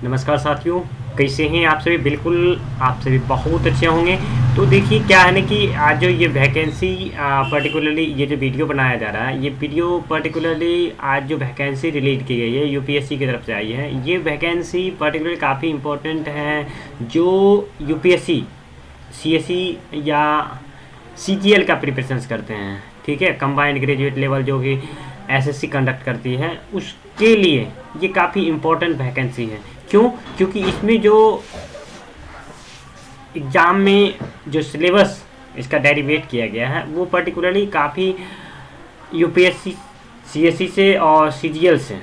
नमस्कार साथियों, कैसे हैं आप सभी। बिल्कुल आप सभी बहुत अच्छे होंगे। तो देखिए क्या है ना कि आज जो ये वैकेंसी पर्टिकुलरली ये जो वीडियो बनाया जा रहा है, ये वीडियो पर्टिकुलरली आज जो वैकेंसी रिलीज की गई है यूपीएससी की तरफ से आई है, ये वैकेंसी पर्टिकुलरली काफ़ी इम्पोर्टेंट है। जो यूपीएससी सीएससी या सीजीएल का प्रिपरेशंस करते हैं, ठीक है, कंबाइंड ग्रेजुएट लेवल जो कि एसएससी कंडक्ट करती है, उसके लिए ये काफ़ी इम्पोर्टेंट वैकेंसी है। क्यों? क्योंकि इसमें जो एग्ज़ाम में जो सिलेबस इसका डेरिवेट किया गया है वो पर्टिकुलरली काफ़ी यूपीएससी सीएससी से और सीजीएल से,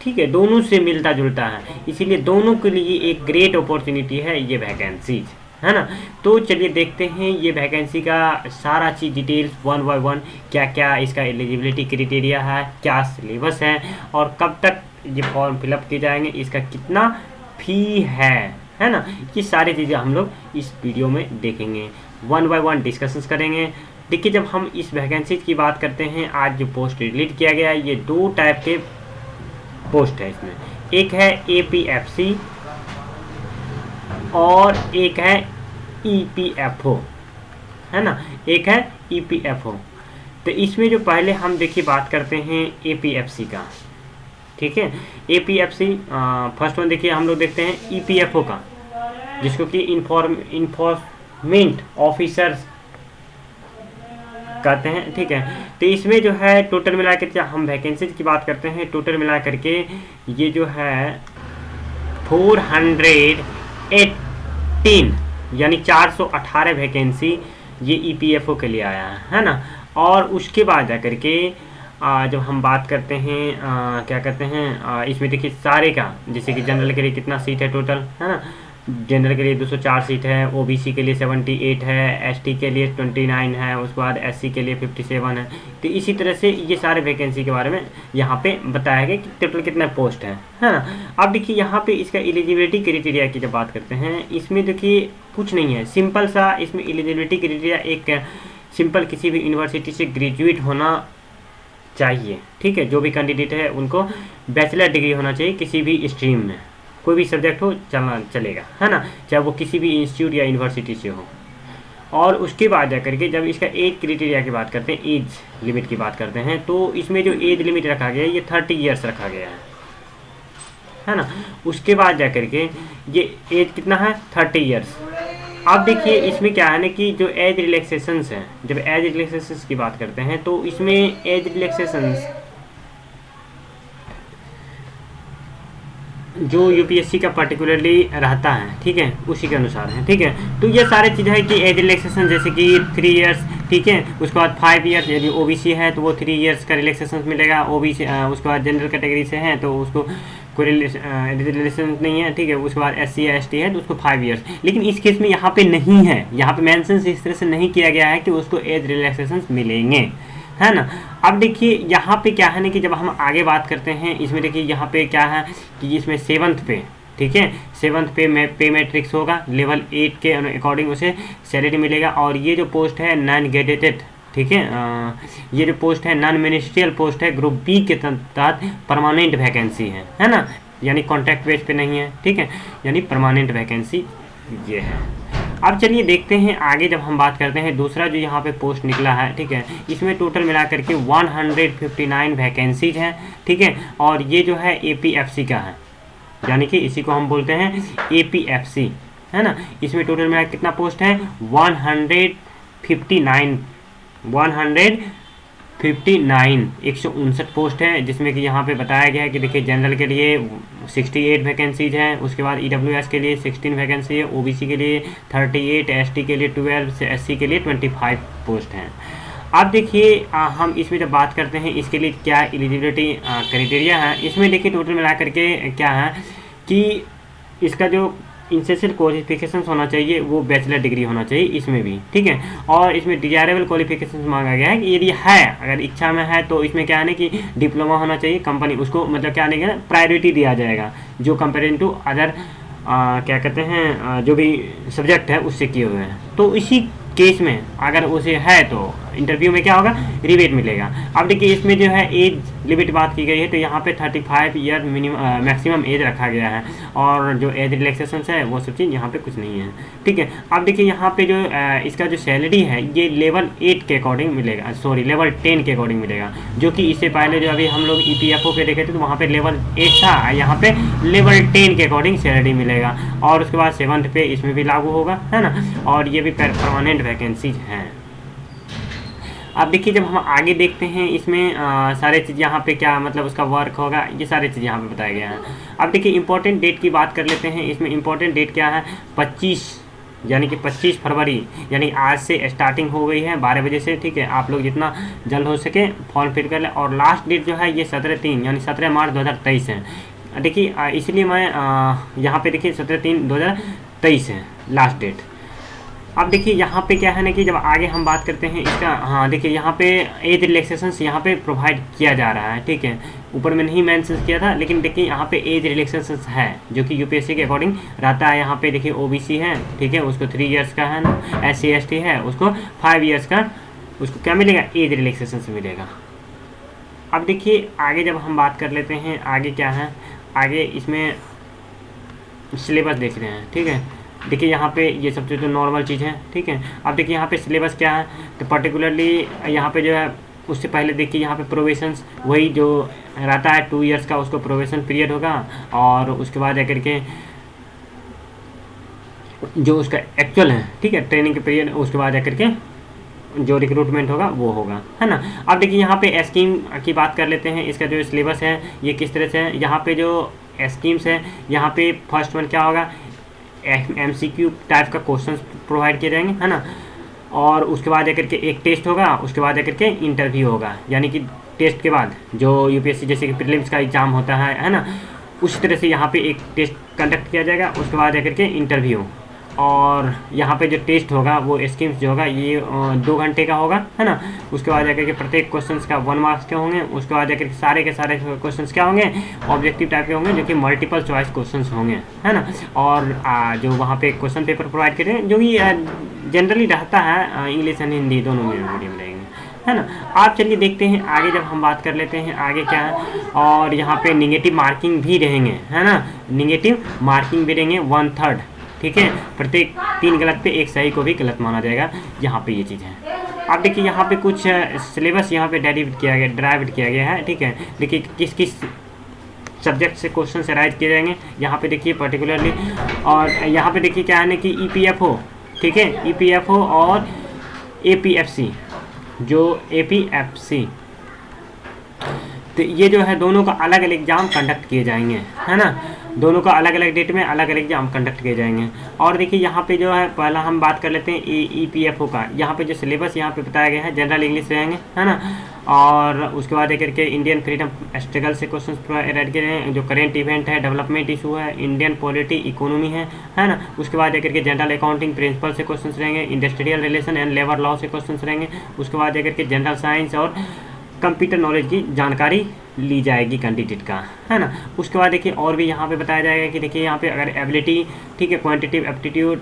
ठीक है, दोनों से मिलता जुलता है। इसीलिए दोनों के लिए एक ग्रेट अपॉर्चुनिटी है ये वैकेंसीज, है ना। तो चलिए देखते हैं ये वैकेंसी का सारा चीज़ डिटेल्स वन बाय वन, क्या क्या इसका एलिजिबिलिटी क्राइटेरिया है, क्या सिलेबस है और कब तक ये फॉर्म फिलअप किए जाएंगे, इसका कितना फी है ना। ये सारी चीज़ें हम लोग इस वीडियो में देखेंगे, वन बाय वन डिस्कशंस करेंगे। देखिए जब हम इस वैकेंसी की बात करते हैं, आज जो पोस्ट रिलीज किया गया है, ये दो टाइप के पोस्ट है इसमें। एक है एपीएफसी और एक है ईपीएफओ, है ना, एक है ईपीएफओ। तो इसमें जो पहले हम देखिए बात करते हैं एपीएफसी का, ठीक है। एपीएफसी फर्स्ट वन देखिए, हम लोग देखते हैं ईपीएफओ का, जिसको कि इन्फॉर्मेंट ऑफिसर्स कहते हैं, ठीक है। तो इसमें जो है टोटल मिला करके हम वैकेंसीज की बात करते हैं, टोटल मिला करके ये जो है 418 यानी 418 वैकेंसी ये ईपीएफओ के लिए आया है ना। और उसके बाद जा करके जब हम बात करते हैं क्या कहते हैं, इसमें देखिए सारे का, जैसे कि जनरल के लिए कितना सीट है टोटल, है ना। जनरल के लिए 204 सीट है, ओबीसी के लिए 78 है, एसटी के लिए 29 है, उसके बाद एससी के लिए 57 है। तो इसी तरह से ये सारे वैकेंसी के बारे में यहाँ पे बताया गया कि टोटल कितना पोस्ट है ना। अब देखिए यहाँ पे इसका एलिजिबिलिटी क्राइटेरिया की जब बात करते हैं, इसमें देखिए कुछ नहीं है, सिंपल सा इसमें एलिजिबिलिटी क्राइटेरिया एक सिंपल किसी भी यूनिवर्सिटी से ग्रेजुएट होना चाहिए, ठीक है। जो भी कैंडिडेट है उनको बैचलर डिग्री होना चाहिए किसी भी स्ट्रीम में, कोई भी सब्जेक्ट हो चलेगा, है ना, चाहे वो किसी भी इंस्टीट्यूट या यूनिवर्सिटी से हो। और उसके बाद जा करके जब इसका एज क्राइटेरिया की बात करते हैं, एज लिमिट की बात करते हैं, तो इसमें जो एज लिमिट रखा गया है ये 30 ईयर्स रखा गया है ना। उसके बाद जा करके ये एज कितना है, 30 ईयर्स। अब देखिए इसमें क्या है ना कि जो एज रिलैक्सेशंस हैं, जब एज रिलैक्सेशंस की बात करते हैं तो इसमें एज रिलैक्सेशंस जो यूपीएससी का पर्टिकुलरली रहता है, ठीक है, उसी के अनुसार है, ठीक है। तो ये सारे चीज़ है कि एज रिलैक्सेशन जैसे कि 3 ईयर्स, ठीक है। उसके बाद 5 ईयर्स, यदि ओबीसी है तो वो 3 ईयर्स का रिलैक्सेशन मिलेगा। ओबीसी उसके बाद जनरल कैटेगरी से है तो उसको कोई रिलेशन नहीं है, ठीक है। उसके बाद एससी या एसटी है तो उसको 5 ईयर्स। लेकिन इस केस में यहाँ पे नहीं है, यहाँ पे मेंशन इस तरह से नहीं किया गया है कि उसको एज रिलैक्सेशन मिलेंगे, है ना। अब देखिए यहाँ पे क्या है ना कि जब हम आगे बात करते हैं, इसमें देखिए यहाँ पे क्या है कि इसमें 7th पे, ठीक है, 7th पे मैट्रिक्स होगा, लेवल 8 के अकॉर्डिंग उसे सैलरी मिलेगा। और ये जो पोस्ट है नॉन गेजेटेड, ठीक है, ये जो पोस्ट है नॉन मिनिस्ट्रियल पोस्ट है, ग्रुप बी के तहत परमानेंट वैकेंसी है ना, यानी कॉन्ट्रैक्ट बेस पे नहीं है, ठीक है, यानी परमानेंट वैकेंसी ये है। अब चलिए देखते हैं आगे, जब हम बात करते हैं दूसरा जो यहाँ पे पोस्ट निकला है, ठीक है, इसमें टोटल मिला करके 159 वैकेंसीज हैं, ठीक है। और ये जो है एपीएफसी का है, यानी कि इसी को हम बोलते हैं एपीएफसी, है ना। इसमें टोटल मिला कितना पोस्ट है, 159 पोस्ट है, जिसमें कि यहाँ पे बताया गया है कि देखिए जनरल के लिए 68 वैकेंसीज हैं, उसके बाद ईडब्ल्यूएस के लिए 16 वैकेंसी है, ओबीसी के लिए 38, एसटी के लिए 12, एससी के लिए 25 पोस्ट हैं। अब देखिए हम इसमें जब बात करते हैं इसके लिए क्या एलिजिबिलिटी क्राइटेरिया है, इसमें देखिए टोटल मिला करके क्या है कि इसका जो इंसेंशियल क्वालिफिकेशंस होना चाहिए वो बैचलर डिग्री होना चाहिए इसमें भी, ठीक है। और इसमें डिजायरेबल क्वालिफिकेशंस मांगा गया है कि यदि है, अगर इच्छा में है तो इसमें क्या है ना कि डिप्लोमा होना चाहिए, कंपनी उसको मतलब क्या नहीं है, प्रायोरिटी दिया जाएगा जो कंपेरेटिव टू अदर क्या कहते हैं जो भी सब्जेक्ट है उससे किए हुए हैं। तो इसी केस में अगर उसे है तो इंटरव्यू में क्या होगा, रिबेट मिलेगा। अब देखिए इसमें जो है एज लिमिट बात की गई है, तो यहाँ पे 35 ईयर मिनिमम मैक्सिमम एज रखा गया है, और जो एज रिलैक्सेशन है वो सब चीज़ यहाँ पे कुछ नहीं है, ठीक है। अब देखिए यहाँ पे जो इसका जो सैलरी है ये लेवल 8 के अकॉर्डिंग मिलेगा, सॉरी लेवल 10 के अकॉर्डिंग मिलेगा, जो कि इससे पहले जो अभी हम लोग EPFO पे देखे थे तो वहाँ पे लेवल 8 था, यहाँ पे लेवल 10 के अकॉर्डिंग सैलरी मिलेगा। और उसके बाद 7th पे इसमें भी लागू होगा, है ना, और ये भी परमानेंट वैकेंसीज हैं। अब देखिए जब हम आगे देखते हैं इसमें सारे चीज़ यहाँ पे क्या मतलब उसका वर्क होगा, ये सारे चीज़ यहाँ पे बताया गया है। अब देखिए इंपॉर्टेंट डेट की बात कर लेते हैं। इसमें इंपॉर्टेंट डेट क्या है, 25 यानी कि 25 फरवरी, यानी आज से स्टार्टिंग हो गई है 12 बजे से, ठीक है। आप लोग जितना जल्द हो सके फॉर्म फिल कर लें। और लास्ट डेट जो है ये 17/3 यानी 17 मार्च 2023 है। देखिए इसलिए मैं यहाँ पे देखिए 17/3/2023 है लास्ट डेट। अब देखिए यहाँ पे क्या है ना कि जब आगे हम बात करते हैं इसका, हाँ देखिए यहाँ पे एज रिलैक्सेशंस यहाँ पे प्रोवाइड किया जा रहा है, ठीक है। ऊपर में नहीं मेंशन किया था, लेकिन देखिए यहाँ पे एज रिलैक्सेशंस है जो कि यूपीएससी के अकॉर्डिंग रहता है। यहाँ पे देखिए ओबीसी है, ठीक है, उसको 3 इयर्स का है ना, SC/ST है उसको 5 इयर्स का, उसको क्या मिलेगा, एज रिलैक्सेशंस मिलेगा। अब देखिए आगे जब हम बात कर लेते हैं आगे क्या है, आगे इसमें सिलेबस देख रहे हैं, ठीक है। देखिए यहाँ पे ये सबसे तो नॉर्मल चीज़ है, ठीक है। अब देखिए यहाँ पे सिलेबस क्या है, तो पर्टिकुलरली यहाँ पे जो है उससे पहले देखिए यहाँ पे प्रोबेशंस वही जो रहता है 2 इयर्स का, उसको प्रोबेशन पीरियड होगा। और उसके बाद जाकर के जो उसका एक्चुअल है, ठीक है, ट्रेनिंग के पीरियड, उसके बाद जाकर के जो रिक्रूटमेंट होगा वो होगा, है ना। अब देखिए यहाँ पे स्कीम की बात कर लेते हैं। इसका जो सिलेबस है ये किस तरह से है। यहाँ पे जो स्कीम्स है, यहाँ पे फर्स्ट वन क्या होगा, MCQ टाइप का क्वेश्चन प्रोवाइड किए जाएंगे, है ना। और उसके बाद जाकर के एक टेस्ट होगा, उसके बाद जाकर के इंटरव्यू होगा, यानी कि टेस्ट के बाद जो यूपीएससी जैसे कि प्रीलिम्स का एग्जाम होता है ना, उसी तरह से यहाँ पे एक टेस्ट कंडक्ट किया जाएगा, उसके बाद जाकर के इंटरव्यू। और यहाँ पे जो टेस्ट होगा वो स्कीम्स जो होगा ये 2 घंटे का होगा, है ना। उसके बाद जाकर के प्रत्येक क्वेश्चंस का 1 मार्क्स के होंगे। उसके बाद जाकर के सारे क्वेश्चंस क्या होंगे, ऑब्जेक्टिव टाइप के होंगे, जो कि मल्टीपल चॉइस क्वेश्चंस होंगे, है ना। और जो वहाँ पे क्वेश्चन पेपर प्रोवाइड करें जो कि जनरली रहता है इंग्लिश एंड हिंदी दोनों मीडियम रहेंगे, है ना। आप चलिए देखते हैं आगे जब हम बात कर लेते हैं आगे क्या है। और यहाँ पे निगेटिव मार्किंग भी रहेंगे, है ना, निगेटिव मार्किंग भी रहेंगे 1/3, ठीक है। प्रत्येक 3 गलत पे 1 सही को भी गलत माना जाएगा, यहाँ पे ये चीज़ है। अब देखिए यहाँ पे कुछ सिलेबस यहाँ पे ड्राइव किया गया है, ठीक है। देखिए किस किस सब्जेक्ट से क्वेश्चन अराइज किए जाएंगे यहाँ पे देखिए पर्टिकुलरली। और यहाँ पे देखिए क्या है ना कि EPFO, ठीक है, EPFO और APFC, जो APFC, तो ये जो है दोनों का अलग अलग एग्जाम कंडक्ट किए जाएंगे, है ना। दोनों का अलग अलग डेट में अलग अलग एग्जाम कंडक्ट किए जाएंगे। और देखिए यहाँ पे जो है पहला हम बात कर लेते हैं EPFO का। यहाँ पे जो सिलेबस यहाँ पे बताया गया है जनरल इंग्लिश रहेंगे, है ना। और उसके बाद एक करके इंडियन फ्रीडम स्ट्रगल से क्वेश्चन ऐड किए हैं, जो करेंट इवेंट है, डेवलपमेंट इशू है, इंडियन पॉलिटी इकोनॉमी है ना। उसके बाद एक करके जनरल अकाउंटिंग प्रिंसिपल से क्वेश्चन रहेंगे, industrial relation and labour law से क्वेश्चन रहेंगे। उसके बाद एक करके जनरल साइंस और कंप्यूटर नॉलेज की जानकारी ली जाएगी कैंडिडेट का, है ना। उसके बाद देखिए और भी यहाँ पे बताया जाएगा कि देखिए यहाँ पे अगर एबिलिटी, ठीक है, quantitative aptitude,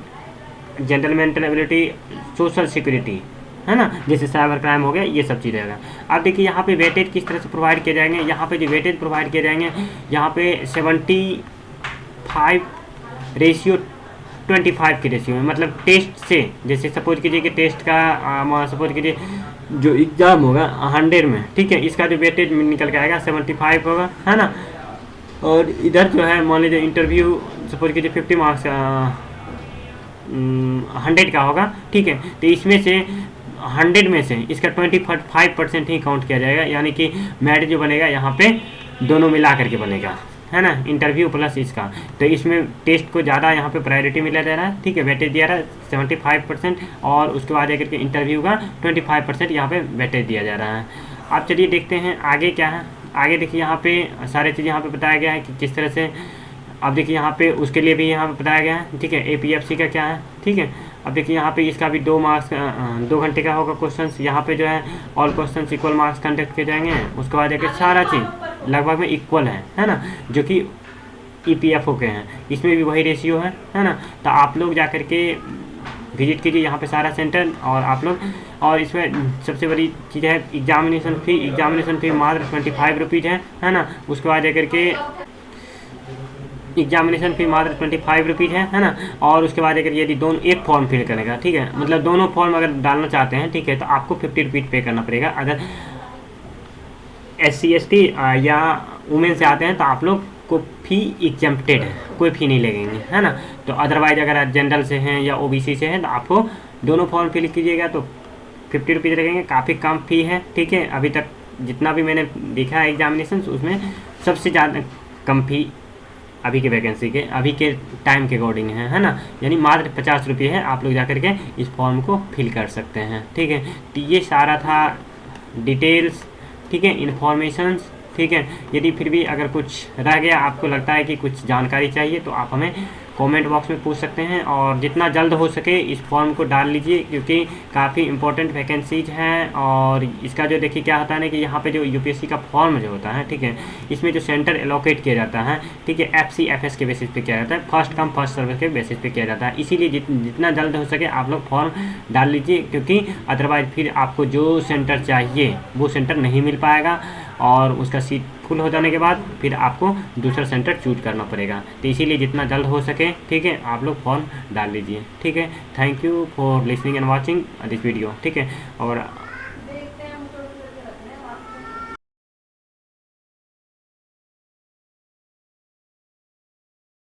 general mental ability, social security, है ना, जैसे साइबर क्राइम हो गया, ये सब चीज़ रहेगा। अब देखिए यहाँ पे वेटेज किस तरह से प्रोवाइड किए जाएंगे। यहाँ पे जो वेटेज प्रोवाइड किए जाएंगे यहाँ पे 75/25 के रेशियो में, मतलब टेस्ट से, जैसे सपोज कीजिए कि टेस्ट का सपोज कीजिए जो एग्ज़ाम होगा 100 में, ठीक है, इसका जो वेटेज निकल के आएगा 75 होगा, है ना। और इधर जो है मान लीजिए इंटरव्यू सपोज कीजिए 50 मार्क्स 100 का होगा, ठीक है। तो इसमें से 100 में से इसका 25% ही काउंट किया जाएगा, यानी कि मेरिट जो बनेगा यहाँ पे दोनों मिला करके बनेगा, है ना, इंटरव्यू प्लस इसका। तो इसमें टेस्ट को ज़्यादा यहाँ पे प्रायोरिटी मिला जा रहा है, ठीक है, वेटेज दिया रहा है 75%। और उसके बाद आकर के इंटरव्यू का 25% यहाँ पे वेटेज दिया जा रहा है। आप चलिए देखते हैं आगे क्या है। आगे देखिए यहाँ पे सारे चीज़ यहाँ पे बताया गया है कि किस तरह से। अब देखिए यहाँ पे उसके लिए भी यहाँ पे बताया गया है, ठीक है, APFC का क्या है, ठीक है। अब देखिए यहाँ पे इसका भी 2 मार्क्स 2 घंटे का होगा क्वेश्चन। यहाँ पे जो है all question equal marks conduct किए जाएंगे। उसके बाद जाकर सारा चीज़ लगभग में इक्वल है ना, जो कि EPFO के हैं। इसमें भी वही रेशियो है ना। तो आप लोग जा कर के विजिट कीजिए यहाँ पे सारा सेंटर और आप लोग। और इसमें सबसे बड़ी चीज़ है एग्जामिनेशन फ़ी मात्र 25 रुपीज़ है ना। उसके बाद जाकर के एग्जामिनेशन फ़ी मात्र 25 रुपीज़ है ना। और उसके बाद अगर यदि दोनों एक फॉर्म फिल करेगा, ठीक है, मतलब दोनों फॉर्म अगर डालना चाहते हैं, ठीक है, तो आपको 50 रुपीज़ पे करना पड़ेगा। अगर SC ST या वुमेन से आते हैं तो आप लोग को फ़ी एग्जम्प्टेड है, कोई फ़ी नहीं लगेंगे, है ना। तो अदरवाइज अगर आप जनरल से हैं या OBC से हैं तो आपको दोनों फॉर्म फिल कीजिएगा तो 50 रुपीज़ लगेंगे, काफ़ी कम फ़ी है, ठीक है। अभी तक जितना भी मैंने देखा है एग्जामिनेशन, उसमें सबसे ज़्यादा कम फ़ी अभी के वैकेंसी के अभी के टाइम के अकॉर्डिंग है ना। यानी मात्र 50 रुपये है, आप लोग जाकर के इस फॉर्म को फिल कर सकते हैं, ठीक है। तो ये सारा था डिटेल्स, ठीक है, इन्फॉर्मेशंस, ठीक है। यदि फिर भी अगर कुछ रह गया, आपको लगता है कि कुछ जानकारी चाहिए, तो आप हमें कमेंट बॉक्स में पूछ सकते हैं। और जितना जल्द हो सके इस फॉर्म को डाल लीजिए, क्योंकि काफ़ी इंपॉर्टेंट वैकेंसीज हैं। और इसका जो देखिए क्या होता है ना कि यहाँ पे जो UPSC का फॉर्म जो होता है, ठीक है, इसमें जो सेंटर एलोकेट किया जाता है, ठीक है, FCFS के बेसिस पे किया जाता है, फर्स्ट कम फर्स्ट सर्विस के बेसिस पे किया जाता है। इसीलिए जितना जल्द हो सके आप लोग फॉर्म डाल लीजिए, क्योंकि अदरवाइज फिर आपको जो सेंटर चाहिए वो सेंटर नहीं मिल पाएगा, और उसका सीट फुल हो जाने के बाद फिर आपको दूसरा सेंटर चूज करना पड़ेगा। तो इसीलिए जितना जल्द हो सके, ठीक है, आप लोग फॉर्म डाल लीजिए, ठीक है। Thank you for listening and watching this video, ठीक है। और